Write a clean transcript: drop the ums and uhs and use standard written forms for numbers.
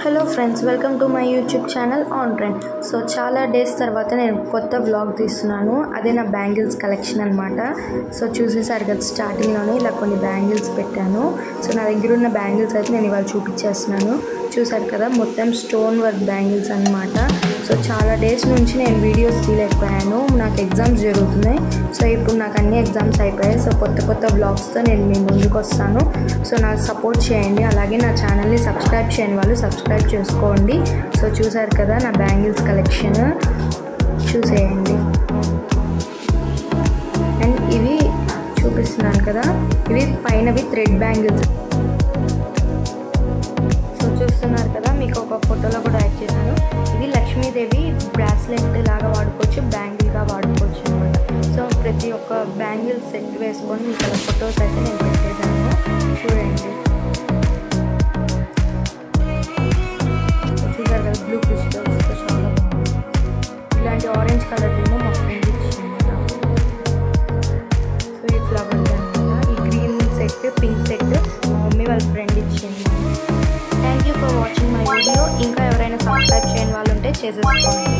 Hello friends, welcome to my YouTube channel on trend. So చాలా days తర్వాత నేను కొత్త వ్లాగ్ తీస్తున్నాను. అదే నా బ్యాంగిల్స్ కలెక్షన్ అనమాట. సో చూసేసారు కదా, స్టార్టింగ్లోనే ఇలా కొన్ని బ్యాంగిల్స్ పెట్టాను. సో నా దగ్గర ఉన్న బ్యాంగిల్స్ అయితే నేను ఇవాళ చూపించేస్తున్నాను. చూసారు కదా, మొత్తం స్టోన్ వర్క్ బ్యాంగిల్స్ అనమాట. సో చాలా డేస్ నుంచి నేను వీడియోస్ తీయలేకపోయాను, నాకు ఎగ్జామ్స్ జరుగుతున్నాయి. సో ఇప్పుడు నాకు అన్ని ఎగ్జామ్స్ అయిపోయాయి. సో కొత్త వ్లాగ్స్తో నేను మీ ముందుకు వస్తాను. సో నాకు సపోర్ట్ చేయండి, అలాగే నా ఛానల్ని సబ్స్క్రైబ్ చేయని వాళ్ళు సబ్స్క్రైబ్ చేసుకోండి. సో చూసారు కదా, నా బ్యాంగిల్స్ కలెక్షన్ చూసేయండి. అండ్ ఇవి చూపిస్తున్నాను కదా, ఇవి పైనవి థ్రెడ్ బ్యాంగిల్స్. సో చూస్తున్నారు కదా, మీకు ఒక ఫోటోలో కూడా యాడ్ చేశాను. ఇది లక్ష్మీదేవి బ్రాస్లెట్ లాగా వాడుకోవచ్చు, బ్యాంగిల్గా వాడుకోవచ్చు అనమాట. సో ప్రతి ఒక్క బ్యాంగిల్ సెట్ వేసుకొని మీకు అలా ఫొటోస్ అయితే నేను పెట్టేదాన్ని, చూడండి. చూసారు కదా, బ్లూ క్రిస్టల్స్తో చాలా బాగుంది. ఇలాంటి ఆరెంజ్ కలర్ ఏమో మా ఫ్రెండ్ ఇచ్చింది. సో ఈ ఫ్లవర్స్ అనమాట. ఈ గ్రీన్ సెట్, పింక్ సెట్ మా మమ్మీ వాళ్ళ ఫ్రెండ్ ఇచ్చింది. Thank you for watching my video. ఇంకా ఎవరైనా సబ్స్క్రైబ్ చేయని వాళ్ళు ఉంటే చేసేసుకోండి.